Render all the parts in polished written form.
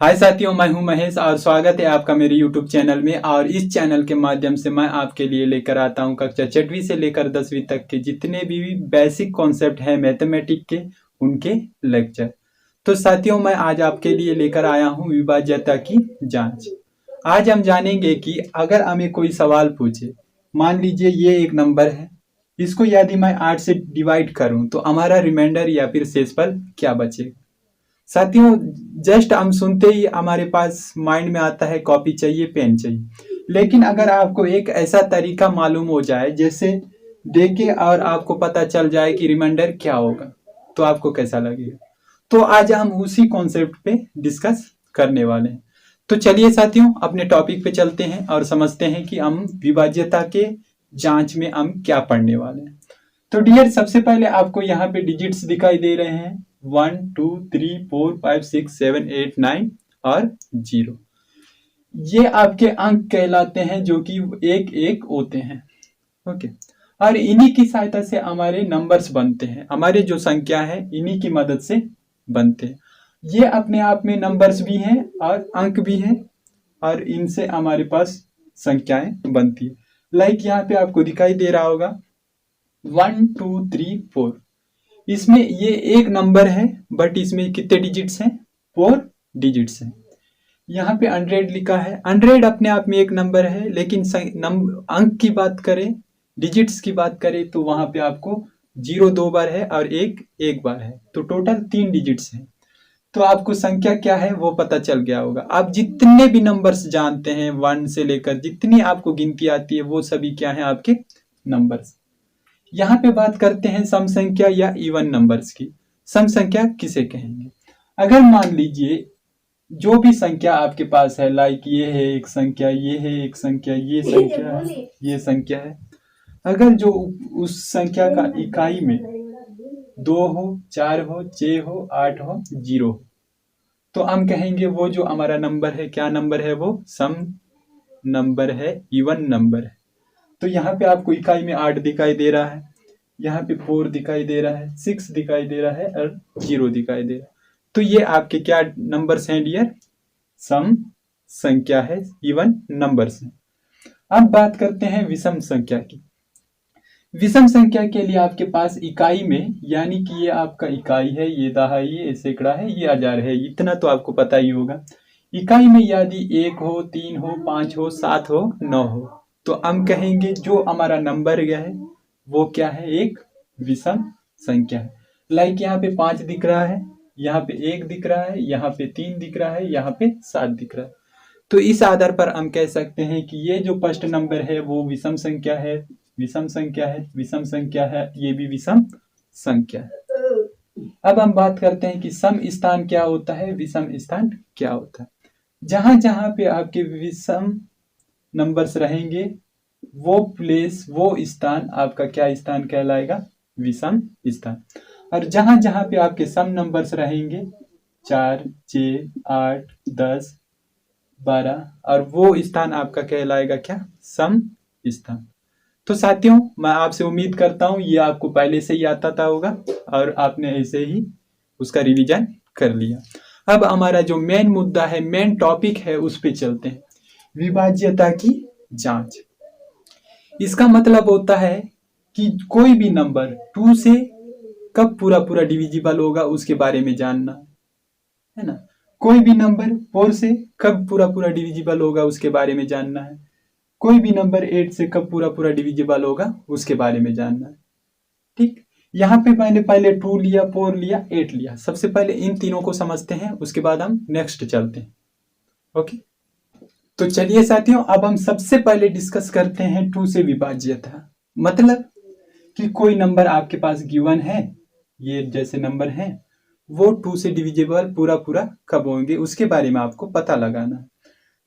हाय साथियों, मैं हूं महेश और स्वागत है आपका मेरे YouTube चैनल में। और इस चैनल के माध्यम से मैं आपके लिए लेकर आता हूं कक्षा 6वीं से लेकर 10वीं तक के जितने भी बेसिक कॉन्सेप्ट हैं मैथमेटिक के, उनके लेक्चर। तो साथियों, मैं आज आपके लिए लेकर आया हूं विभाज्यता की जांच। आज हम जानेंगे कि अगर हमें कोई सवाल पूछे, मान लीजिए ये एक नंबर है, इसको यदि मैं 8 से डिवाइड करूं तो हमारा रिमाइंडर या फिर शेषफल क्या बचेगा। साथियों, जस्ट हम सुनते ही हमारे पास माइंड में आता है कॉपी चाहिए, पेन चाहिए। लेकिन अगर आपको एक ऐसा तरीका मालूम हो जाए जैसे देखे और आपको पता चल जाए कि रिमाइंडर क्या होगा, तो आपको कैसा लगेगा। तो आज हम उसी कॉन्सेप्ट पे डिस्कस करने वाले हैं। तो चलिए साथियों, अपने टॉपिक पे चलते हैं और समझते हैं कि हम विभाज्यता के जांच में हम क्या पढ़ने वाले हैं। तो डियर, सबसे पहले आपको यहाँ पे डिजिट्स दिखाई दे रहे हैं 1 2 3 4 5 6 7 8 9 और 0। ये आपके अंक कहलाते हैं जो कि एक एक होते हैं। ओके, और इन्हीं की सहायता से हमारे नंबर्स बनते हैं। हमारे जो संख्या है इन्हीं की मदद से बनते हैं। ये अपने आप में नंबर्स भी हैं और अंक भी हैं, और इनसे हमारे पास संख्याएं बनती है। लाइक यहाँ पे आपको दिखाई दे रहा होगा 1 2 3 4। इसमें ये एक नंबर है, बट इसमें कितने डिजिट्स हैं? 4 डिजिट्स हैं। यहाँ पे 100 लिखा है। 100 अपने आप में एक नंबर है, लेकिन अंक की बात करें, डिजिट्स की बात करें, तो वहां पे आपको 0 2 बार है और एक बार है, तो टोटल 3 डिजिट्स हैं। तो आपको संख्या क्या है वो पता चल गया होगा। आप जितने भी नंबर्स जानते हैं 1 से लेकर जितनी आपको गिनती आती है, वो सभी क्या है? आपके नंबर्स। यहाँ पे बात करते हैं सम संख्या या इवन नंबर्स की। सम संख्या किसे कहेंगे? अगर मान लीजिए जो भी संख्या आपके पास है, लाइक ये है एक संख्या, ये है एक संख्या, ये संख्या है, ये संख्या है। अगर जो उस संख्या का इकाई में 2 हो, 4 हो, 6 हो, 8 हो, 0 हो, तो हम कहेंगे वो जो हमारा नंबर है, क्या नंबर है? वो सम नंबर है, इवन नंबर है। तो यहाँ पे आपको इकाई में 8 दिखाई दे रहा है, यहाँ पे 4 दिखाई दे रहा है, 6 दिखाई दे रहा है और 0 दिखाई दे रहा है। तो ये आपके क्या नंबर्स हैं डियर? सम संख्या है, इवन नंबर्स हैं। अब बात करते हैं विषम संख्या की। विषम संख्या के लिए आपके पास इकाई में, यानी कि ये आपका इकाई है, ये दहाई, ये सैकड़ा है, ये हजार है, इतना तो आपको पता ही होगा। इकाई में यदि 1 हो, 3 हो, 5 हो, 7 हो, 9 हो, तो हम कहेंगे जो हमारा नंबर है वो क्या है? एक विषम संख्या है। लाइक यहाँ पे 5 दिख रहा है, यहाँ पे 1 दिख रहा है, यहाँ पे 3 दिख रहा है, यहाँ पे 7 दिख रहा है। तो इस आधार पर हम कह सकते हैं कि ये जो फर्स्ट नंबर है वो विषम संख्या है, विषम संख्या है, विषम संख्या है, ये भी विषम संख्या है। अब हम बात करते हैं कि सम स्थान क्या होता है, विषम स्थान क्या होता है। जहां जहां पे आपके विषम नंबर्स रहेंगे, वो प्लेस, वो स्थान आपका क्या स्थान कहलाएगा? विषम स्थान। और जहां जहां पे आपके सम नंबर्स रहेंगे, 4 6 8 10 12, और वो स्थान आपका कहलाएगा क्या? सम स्थान। तो साथियों, मैं आपसे उम्मीद करता हूं ये आपको पहले से ही आता था होगा और आपने ऐसे ही उसका रिवीजन कर लिया। अब हमारा जो मेन मुद्दा है, मेन टॉपिक है, उस पे चलते हैं। विभाज्यता की जांच। इसका मतलब होता है कि कोई भी नंबर 2 से कब पूरा पूरा डिविजिबल होगा उसके बारे में जानना है ना। कोई भी नंबर 4 से कब पूरा पूरा डिविजिबल होगा उसके बारे में जानना है। कोई भी नंबर 8 से कब पूरा पूरा डिविजिबल होगा उसके बारे में जानना है। ठीक, यहाँ पे मैंने पहले 2 लिया, 4 लिया, 8 लिया। सबसे पहले इन तीनों को समझते हैं, उसके बाद हम नेक्स्ट चलते हैं। ओके, तो चलिए साथियों, अब हम सबसे पहले डिस्कस करते हैं 2 से विभाज्यता। मतलब कि कोई नंबर आपके पास गिवन है, ये जैसे नंबर है, वो 2 से डिविजिबल पूरा पूरा कब होंगे उसके बारे में आपको पता लगाना है।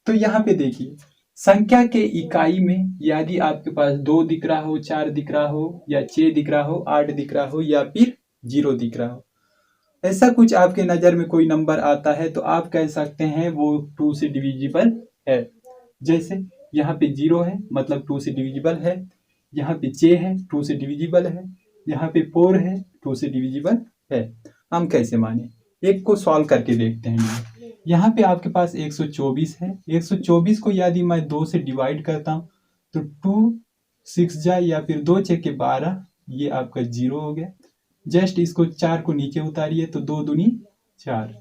तो यहाँ पे देखिए, संख्या के इकाई में यदि आपके पास 2 दिख रहा हो, 4 दिख रहा हो, या 6 दिख रहा हो, 8 दिख रहा हो, या फिर 0 दिख रहा हो, ऐसा कुछ आपके नजर में कोई नंबर आता है, तो आप कह सकते हैं वो 2 से डिविजिबल है। जैसे यहाँ पे 0 है, मतलब 2 से डिविजिबल है। यहाँ पे 6 है, 2 से डिविजिबल है। यहाँ पे 4 है, 2 से डिविजिबल है। हम कैसे माने? एक को सॉल्व करके देखते हैं। यहाँ पे आपके पास 124 है। 124 को यदि मैं 2 से डिवाइड करता हूँ तो 2 6 जा या फिर 2 छके 12, ये आपका 0 हो गया। जस्ट इसको 4 को नीचे उतारिए तो 2 दूनी 4।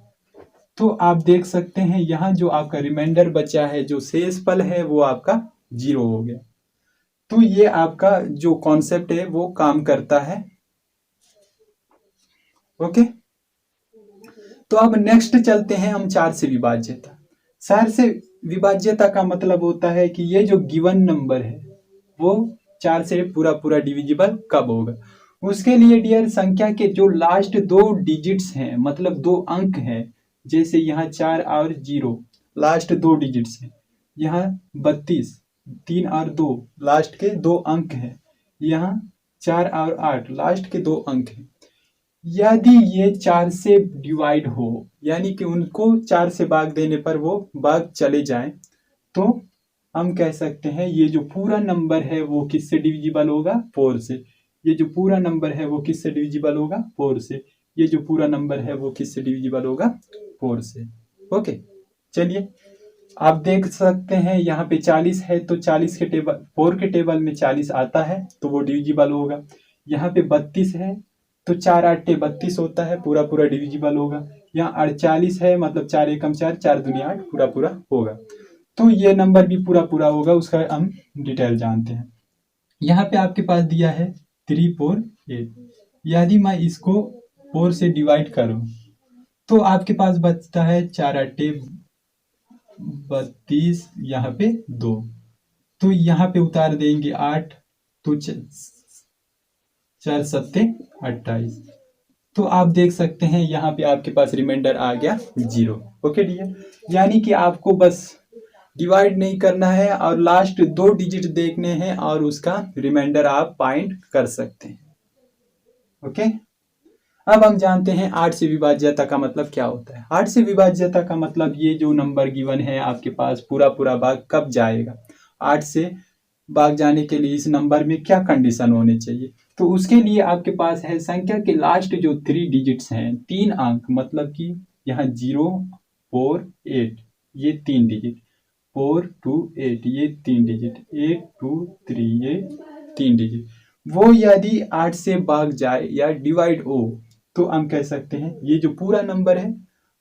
तो आप देख सकते हैं यहाँ जो आपका रिमाइंडर बचा है, जो शेष फल है, वो आपका 0 हो गया। तो ये आपका जो कॉन्सेप्ट है वो काम करता है। ओके, तो अब नेक्स्ट चलते हैं हम 4 से विभाज्यता। 4 से विभाज्यता का मतलब होता है कि ये जो गिवन नंबर है वो 4 से पूरा पूरा डिविजिबल कब होगा। उसके लिए डियर संख्या के जो लास्ट 2 डिजिट्स हैं, मतलब 2 अंक हैं, जैसे यहाँ 4 और 0 लास्ट 2 डिजिट्स हैं, यहाँ 32 3 और 2 लास्ट के 2 अंक हैं, यहाँ 4 और 8 लास्ट के 2 अंक हैं। यदि ये 4 से डिवाइड हो, यानी कि उनको 4 से भाग देने पर वो भाग चले जाएं, तो हम कह सकते हैं ये जो पूरा नंबर है वो किससे डिविजिबल होगा, 4 से। ये जो पूरा नंबर है वो किससे डिविजिबल होगा, 4 से। ये जो पूरा नंबर है वो किससे डिविजिबल होगा, 4 से। ओके, चलिए आप देख सकते हैं यहाँ पे 40 है तो 40 के टेबल 4 के टेबल में 40 आता है तो वो डिविजिबल होगा। यहाँ पे 32 है तो 4 8 32 होता है, पूरा पूरा डिविजिबल होगा। यहाँ 48 है, मतलब 4 एकम 4 4 दूनी 8, पूरा पूरा होगा। तो ये नंबर भी पूरा पूरा होगा, उसका हम डिटेल जानते हैं। यहाँ पे आपके पास दिया है 3 4 8। यदि मैं इसको 4 से डिवाइड करूं तो आपके पास बचता है 4 8 32, यहाँ पे 2, तो यहाँ पे उतार देंगे 8, तो 4 7 28। तो आप देख सकते हैं यहाँ पे आपके पास रिमाइंडर आ गया 0। ओके डियर, यानी कि आपको बस डिवाइड नहीं करना है और लास्ट 2 डिजिट देखने हैं और उसका रिमाइंडर आप फाइंड कर सकते हैं। ओके, अब हम जानते हैं 8 से विभाज्यता का मतलब क्या होता है। 8 से विभाज्यता का मतलब ये जो नंबर गिवन है आपके पास पूरा पूरा भाग कब जाएगा, 8 से भाग जाने के लिए इस नंबर में क्या कंडीशन होने चाहिए। तो उसके लिए आपके पास है संख्या के लास्ट जो 3 डिजिट्स हैं, 3 अंक, मतलब कि यहाँ 0 4 8, ये 3 डिजिट, 4 2 8, ये 3 डिजिट, 8 2 3, ये 3 डिजिट, वो यदि 8 से भाग जाए या डिवाइड हो तो हम कह सकते हैं ये जो पूरा नंबर है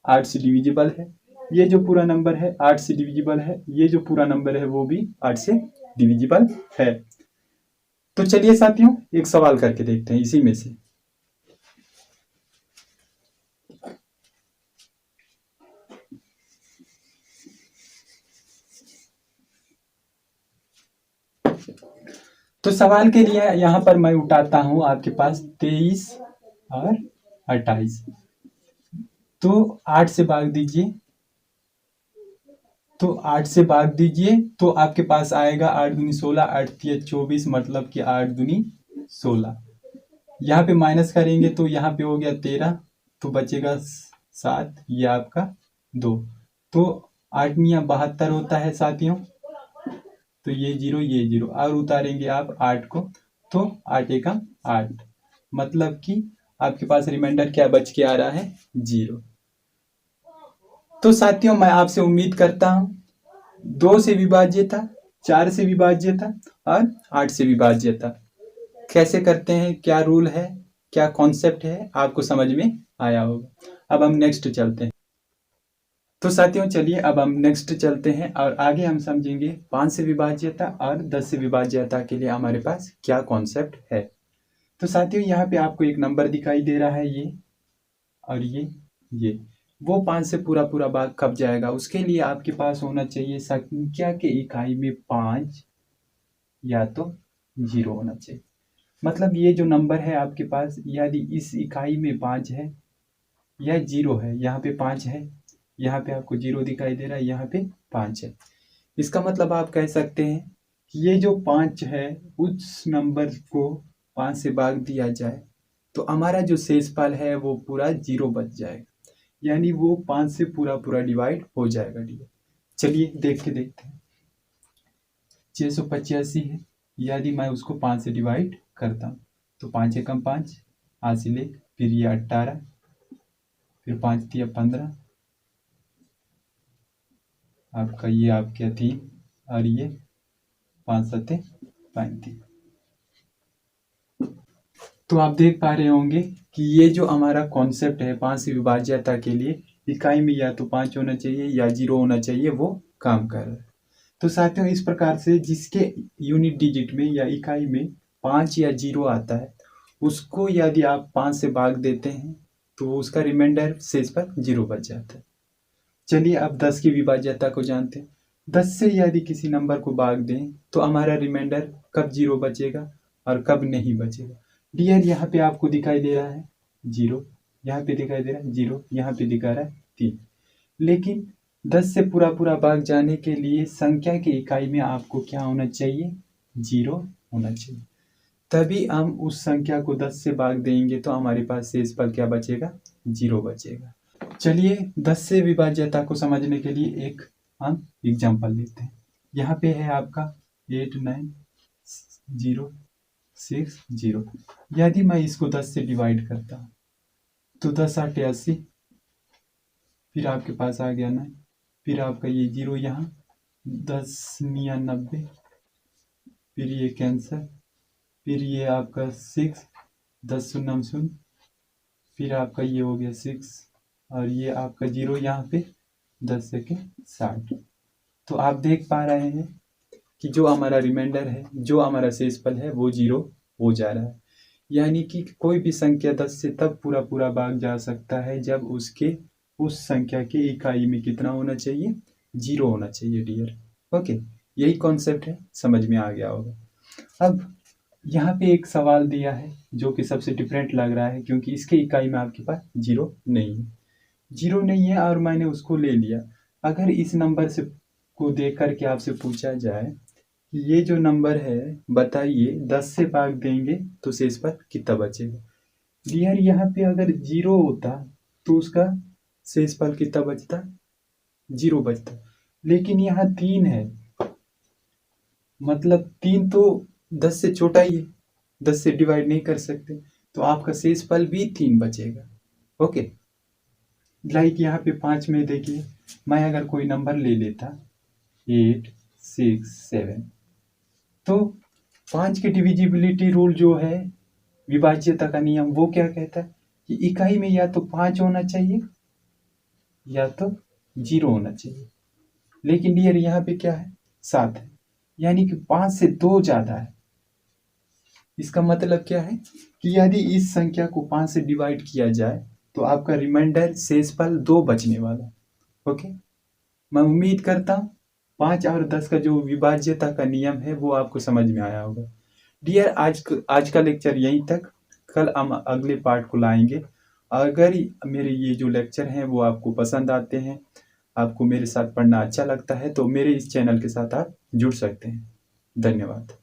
8 से डिविजिबल है, ये जो पूरा नंबर है 8 से डिविजिबल है, ये जो पूरा नंबर है वो भी 8 से डिविजिबल है। तो चलिए साथियों एक सवाल करके देखते हैं इसी में से। तो सवाल के लिए यहां पर मैं उठाता हूं आपके पास 23 और 28। तो 8 से भाग दीजिए, तो 8 से भाग दीजिए तो आपके पास आएगा 8 दूनी 16, 8 तिया 24, मतलब कि 8 दूनी 16। यहाँ पे माइनस करेंगे तो यहाँ पे हो गया 13, तो बचेगा 7, ये आपका 2। तो 8 निया 72 होता है साथियों, तो ये 0 ये 0 और उतारेंगे आप 8 को, तो 8 एकम 8, मतलब कि आपके पास रिमाइंडर क्या बच के आ रहा है, 0। तो साथियों मैं आपसे उम्मीद करता हूं 2 से विभाज्यता, 4 से विभाज्यता और 8 से विभाज्यता कैसे करते हैं, क्या रूल है, क्या कॉन्सेप्ट है, आपको समझ में आया होगा। अब हम नेक्स्ट चलते हैं। तो साथियों चलिए अब हम नेक्स्ट चलते हैं और आगे हम समझेंगे 5 से विभाज्यता और 10 से विभाज्यता के लिए हमारे पास क्या कॉन्सेप्ट है। तो साथियों यहाँ पे आपको एक नंबर दिखाई दे रहा है, ये और ये वो 5 से पूरा पूरा भाग कब जाएगा, उसके लिए आपके पास होना चाहिए संख्या के इकाई में 5 या तो 0 होना चाहिए। मतलब ये जो नंबर है आपके पास, यदि इस इकाई में 5 है या 0 है, यहाँ पे 5 है, यहाँ पे आपको 0 दिखाई दे रहा है, यहाँ पे 5 है, इसका मतलब आप कह सकते हैं कि ये जो 5 है उस नंबर को 5 से भाग दिया जाए तो हमारा जो शेषफल है वो पूरा 0 बच जाएगा, यानी वो 5 से पूरा पूरा डिवाइड हो जाएगा डिवाइड। चलिए देख के देखते हैं। 685 है, यदि मैं उसको 5 से डिवाइड करता हूँ तो 5 एकम 5, हासिल 1, फिर ये 18, फिर 5 तिया 15, आपका ये आपके 3 और ये 5 सत्ते 35। तो आप देख पा रहे होंगे कि ये जो हमारा कॉन्सेप्ट है 5 से विभाज्यता के लिए, इकाई में या तो 5 होना चाहिए या 0 होना चाहिए, वो काम कर रहा है। तो साथियों, इस प्रकार से जिसके यूनिट डिजिट में या इकाई में 5 या 0 आता है, उसको यदि आप 5 से भाग देते हैं तो उसका रिमाइंडर शेष पर 0 बच जाता है। चलिए अब 10 की विभाज्यता को जानते हैं। 10 से यदि किसी नंबर को भाग दें तो हमारा रिमाइंडर कब 0 बचेगा और कब नहीं बचेगा। डियर, यहाँ पे आपको दिखाई दे रहा है 0, यहाँ पे दिखाई दे रहा है 0, यहाँ पे दिखा रहा है 3। लेकिन 10 से पूरा पूरा भाग जाने के लिए संख्या की इकाई में आपको क्या होना चाहिए, 0 होना चाहिए। तभी हम उस संख्या को 10 से भाग देंगे तो हमारे पास शेष पर क्या बचेगा, 0 बचेगा। चलिए 10 से विभाज्यता को समझने के लिए एक हम एग्जाम्पल लेते हैं। यहाँ पे है आपका 8 9 0 6 0। यदि मैं इसको 10 से डिवाइड करता हूँ तो 10 8 80, फिर आपके पास आ गया 9, फिर आपका ये 0 यहाँ, 10 9 90, फिर ये कैंसर, फिर ये आपका 6, 10 0 0, फिर आपका ये हो गया 6 और ये आपका 0 यहाँ पे 10 से के 60। तो आप देख पा रहे हैं कि जो हमारा रिमाइंडर है, जो हमारा शेषफल है, वो 0 हो जा रहा है। यानी कि कोई भी संख्या 10 से तब पूरा पूरा भाग जा सकता है जब उसके उस संख्या के इकाई में कितना होना चाहिए, 0 होना चाहिए डियर। ओके, यही कॉन्सेप्ट है, समझ में आ गया होगा। अब यहाँ पे एक सवाल दिया है जो कि सबसे डिफरेंट लग रहा है, क्योंकि इसके इकाई में आपके पास 0 नहीं है, 0 नहीं है और मैंने उसको ले लिया। अगर इस नंबर से को देख कर के आपसे पूछा जाए कि ये जो नंबर है बताइए 10 से भाग देंगे तो शेष पर कितना बचेगा। डियर, यहाँ पे अगर 0 होता तो उसका शेषफल कितना बचता, 0 बचता। लेकिन यहाँ 3 है, मतलब 3 तो 10 से छोटा ही है, 10 से डिवाइड नहीं कर सकते, तो आपका शेषफल भी 3 बचेगा। ओके, लाइक यहाँ पे 5 में देखिए, मैं अगर कोई नंबर ले लेता 8 6 7, तो 5 के डिविजिबिलिटी रूल जो है, विभाज्यता का नियम, वो क्या कहता है कि इकाई में या तो 5 होना चाहिए या तो 0 होना चाहिए। लेकिन डियर यहाँ पे क्या है, 7 है, यानी कि 5 से 2 ज्यादा है। इसका मतलब क्या है कि यदि इस संख्या को 5 से डिवाइड किया जाए तो आपका रिमाइंडर शेषफल 2 बचने वाला। ओके, मैं उम्मीद करता हूँ 5 और 10 का जो विभाज्यता का नियम है वो आपको समझ में आया होगा। डियर, आज का लेक्चर यहीं तक, कल हम अगले पार्ट को लाएंगे। अगर मेरे ये जो लेक्चर हैं वो आपको पसंद आते हैं, आपको मेरे साथ पढ़ना अच्छा लगता है, तो मेरे इस चैनल के साथ आप जुड़ सकते हैं। धन्यवाद।